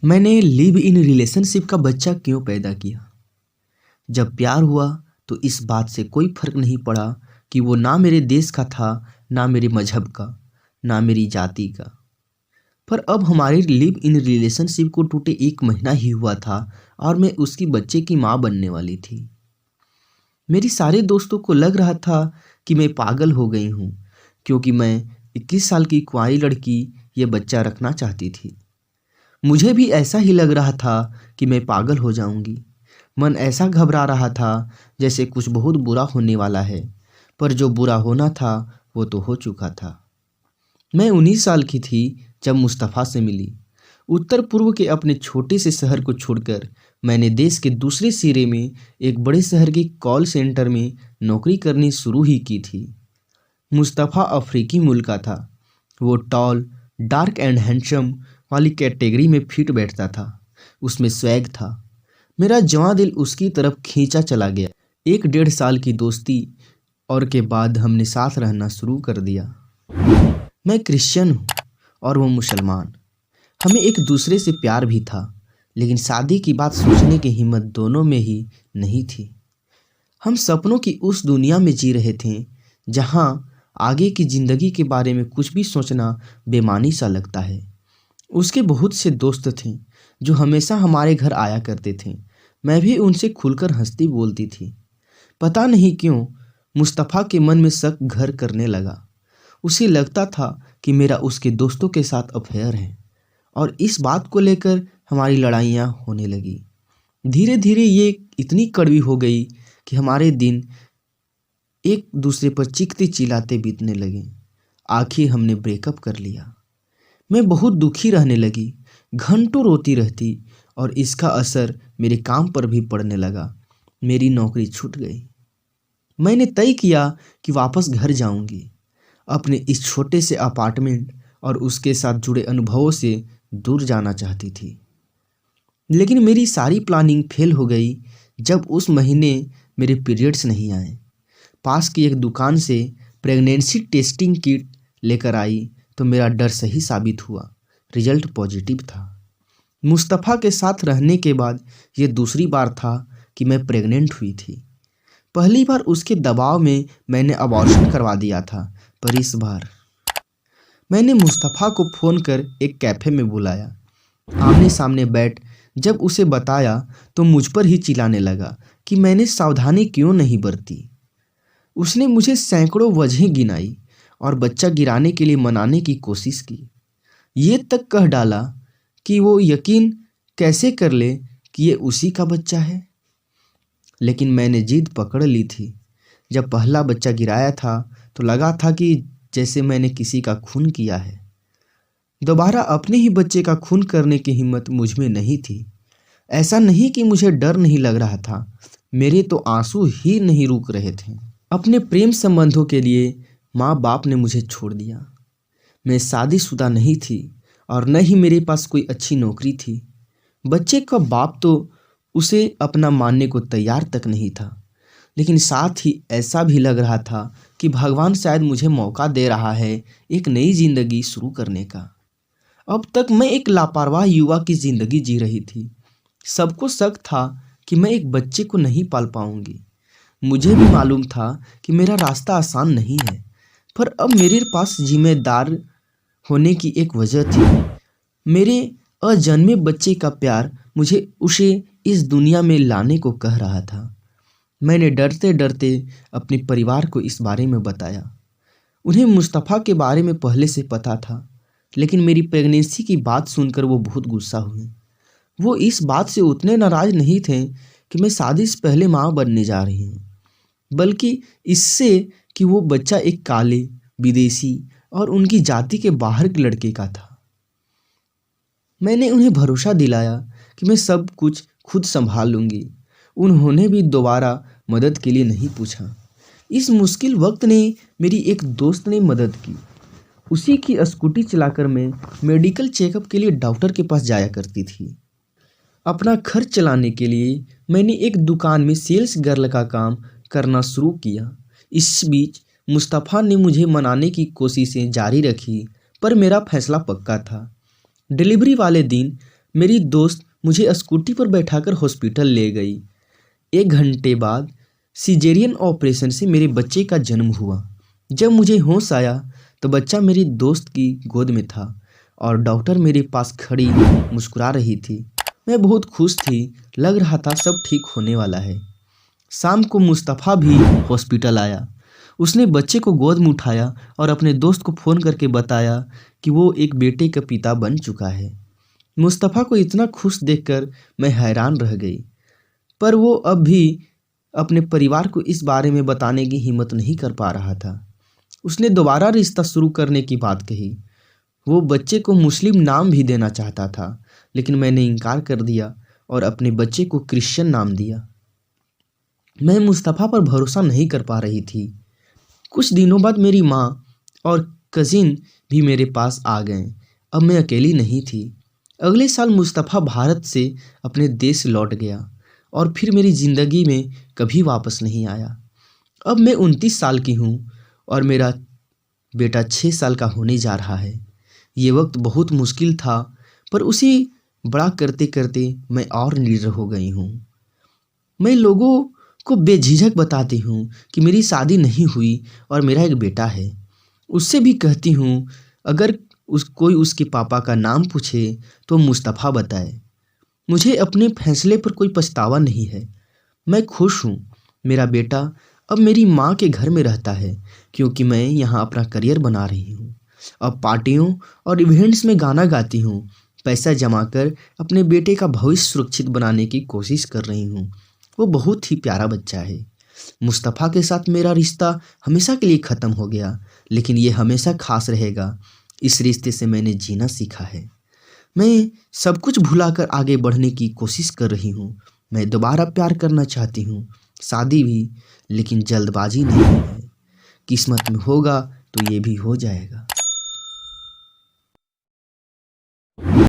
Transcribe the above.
मैंने live in relationship का बच्चा क्यों पैदा किया? जब प्यार हुआ तो इस बात से कोई फर्क नहीं पड़ा कि वो ना मेरे देश का था, ना मेरे मजहब का, ना मेरी जाति का। पर अब हमारे लिव इन रिलेशनशिप को टूटे 1 महीना ही हुआ था और मैं उसकी बच्चे की माँ बनने वाली थी। मेरी सारे दोस्तों को लग रहा था कि मैं पागल हो गई हूँ, क्योंकि मैं 21 साल की कुंवारी लड़की ये बच्चा रखना चाहती थी। मुझे भी ऐसा ही लग रहा था कि मैं पागल हो जाऊंगी। मन ऐसा घबरा रहा था जैसे कुछ बहुत बुरा होने वाला है, पर जो बुरा होना था वो तो हो चुका था। मैं 19 साल की थी जब मुस्तफ़ा से मिली। उत्तर पूर्व के अपने छोटे से शहर को छोड़कर मैंने देश के दूसरे सिरे में एक बड़े शहर के कॉल सेंटर में नौकरी करनी शुरू ही की थी। मुस्तफ़ा अफ्रीकी मूल का था। वो टॉल, डार्क एंड हैंडसम वाली कैटेगरी में फिट बैठता था। उसमें स्वैग था। मेरा जवां दिल उसकी तरफ खींचा चला गया। 1 डेढ़ साल की दोस्ती और के बाद हमने साथ रहना शुरू कर दिया। मैं क्रिश्चियन हूँ और वो मुसलमान। हमें एक दूसरे से प्यार भी था, लेकिन शादी की बात सोचने की हिम्मत दोनों में ही नहीं थी। हम सपनों की उस दुनिया में जी रहे थे जहाँ आगे की जिंदगी के बारे में कुछ भी सोचना बेमानी सा लगता है। उसके बहुत से दोस्त थे जो हमेशा हमारे घर आया करते थे। मैं भी उनसे खुलकर हंसती बोलती थी। पता नहीं क्यों मुस्तफ़ा के मन में शक घर करने लगा। उसे लगता था कि मेरा उसके दोस्तों के साथ अफेयर है और इस बात को लेकर हमारी लड़ाइयाँ होने लगी। धीरे धीरे ये इतनी कड़वी हो गई कि हमारे दिन एक दूसरे पर चीखते चिल्लाते बीतने लगे। आखिर हमने ब्रेकअप कर लिया। मैं बहुत दुखी रहने लगी, घंटों रोती रहती और इसका असर मेरे काम पर भी पड़ने लगा। मेरी नौकरी छूट गई। मैंने तय किया कि वापस घर जाऊंगी, अपने इस छोटे से अपार्टमेंट और उसके साथ जुड़े अनुभवों से दूर जाना चाहती थी। लेकिन मेरी सारी प्लानिंग फेल हो गई जब उस महीने मेरे पीरियड्स नहीं आए। पास की एक दुकान से प्रेगनेंसी टेस्टिंग किट लेकर आई तो मेरा डर सही साबित हुआ। रिजल्ट पॉजिटिव था। मुस्तफ़ा के साथ रहने के बाद ये दूसरी बार था कि मैं प्रेग्नेंट हुई थी। पहली बार उसके दबाव में मैंने अबॉर्शन करवा दिया था, पर इस बार मैंने मुस्तफ़ा को फ़ोन कर एक कैफ़े में बुलाया। आमने सामने बैठ जब उसे बताया तो मुझ पर ही चिल्लाने लगा कि मैंने सावधानी क्यों नहीं बरती। उसने मुझे सैकड़ों वजहें गिनाई और बच्चा गिराने के लिए मनाने की कोशिश की। ये तक कह डाला कि वो यकीन कैसे कर ले कि ये उसी का बच्चा है। लेकिन मैंने जिद पकड़ ली थी। जब पहला बच्चा गिराया था तो लगा था कि जैसे मैंने किसी का खून किया है। दोबारा अपने ही बच्चे का खून करने की हिम्मत मुझ में नहीं थी। ऐसा नहीं कि मुझे डर नहीं लग रहा था, मेरे तो आंसू ही नहीं रुक रहे थे। अपने प्रेम संबंधों के लिए माँ बाप ने मुझे छोड़ दिया। मैं शादीशुदा नहीं थी और न ही मेरे पास कोई अच्छी नौकरी थी। बच्चे का बाप तो उसे अपना मानने को तैयार तक नहीं था, लेकिन साथ ही ऐसा भी लग रहा था कि भगवान शायद मुझे मौका दे रहा है एक नई जिंदगी शुरू करने का। अब तक मैं एक लापरवाह युवा की जिंदगी जी रही थी। सबको शक था कि मैं एक बच्चे को नहीं पाल पाऊंगी। मुझे भी मालूम था कि मेरा रास्ता आसान नहीं है, पर अब मेरे पास जिम्मेदार होने की एक वजह थी। मेरे अजन्मे बच्चे का प्यार मुझे उसे इस दुनिया में लाने को कह रहा था। मैंने डरते डरते अपने परिवार को इस बारे में बताया। उन्हें मुस्तफ़ा के बारे में पहले से पता था, लेकिन मेरी प्रेगनेंसी की बात सुनकर वो बहुत गुस्सा हुए। वो इस बात से उतने नाराज नहीं थे कि मैं शादी से पहले माँ बनने जा रही हूँ, बल्कि इससे कि वो बच्चा एक काले, विदेशी और उनकी जाति के बाहर के लड़के का था। मैंने उन्हें भरोसा दिलाया कि मैं सब कुछ खुद संभाल लूँगी। उन्होंने भी दोबारा मदद के लिए नहीं पूछा। इस मुश्किल वक्त ने मेरी एक दोस्त ने मदद की। उसी की स्कूटी चलाकर मैं मेडिकल चेकअप के लिए डॉक्टर के पास जाया करती थी। अपना खर्च चलाने के लिए मैंने एक दुकान में सेल्स गर्ल का काम करना शुरू किया। इस बीच मुस्तफ़ा ने मुझे मनाने की कोशिशें जारी रखी, पर मेरा फैसला पक्का था। डिलीवरी वाले दिन मेरी दोस्त मुझे स्कूटी पर बैठाकर हॉस्पिटल ले गई। 1 घंटे बाद सिजेरियन ऑपरेशन से मेरे बच्चे का जन्म हुआ। जब मुझे होश आया तो बच्चा मेरी दोस्त की गोद में था और डॉक्टर मेरे पास खड़ी मुस्कुरा रही थी। मैं बहुत खुश थी, लग रहा था सब ठीक होने वाला है। शाम को मुस्तफ़ा भी हॉस्पिटल आया। उसने बच्चे को गोद में उठाया और अपने दोस्त को फ़ोन करके बताया कि वो एक बेटे का पिता बन चुका है। मुस्तफ़ा को इतना खुश देखकर मैं हैरान रह गई, पर वो अब भी अपने परिवार को इस बारे में बताने की हिम्मत नहीं कर पा रहा था। उसने दोबारा रिश्ता शुरू करने की बात कही। वो बच्चे को मुस्लिम नाम भी देना चाहता था, लेकिन मैंने इनकार कर दिया और अपने बच्चे को क्रिश्चियन नाम दिया। मैं मुस्तफ़ा पर भरोसा नहीं कर पा रही थी। कुछ दिनों बाद मेरी माँ और कज़िन भी मेरे पास आ गए। अब मैं अकेली नहीं थी। अगले साल मुस्तफ़ा भारत से अपने देश लौट गया और फिर मेरी ज़िंदगी में कभी वापस नहीं आया। अब मैं 29 साल की हूँ और मेरा बेटा 6 साल का होने जा रहा है। ये वक्त बहुत मुश्किल था, पर उसे बड़ा करते करते मैं और निडर हो गई हूँ। मैं लोगों को बेझिझक बताती हूँ कि मेरी शादी नहीं हुई और मेरा एक बेटा है। उससे भी कहती हूँ अगर कोई उसके पापा का नाम पूछे तो मुस्तफ़ा बताए। मुझे अपने फैसले पर कोई पछतावा नहीं है। मैं खुश हूँ। मेरा बेटा अब मेरी माँ के घर में रहता है क्योंकि मैं यहाँ अपना करियर बना रही हूँ। अब पार्टियों और इवेंट्स में गाना गाती हूँ। पैसा जमा कर अपने बेटे का भविष्य सुरक्षित बनाने की कोशिश कर रही हूँ। वो बहुत ही प्यारा बच्चा है। मुस्तफ़ा के साथ मेरा रिश्ता हमेशा के लिए ख़त्म हो गया, लेकिन ये हमेशा खास रहेगा। इस रिश्ते से मैंने जीना सीखा है। मैं सब कुछ भुलाकर आगे बढ़ने की कोशिश कर रही हूँ। मैं दोबारा प्यार करना चाहती हूँ, शादी भी, लेकिन जल्दबाजी नहीं है। किस्मत में होगा तो ये भी हो जाएगा।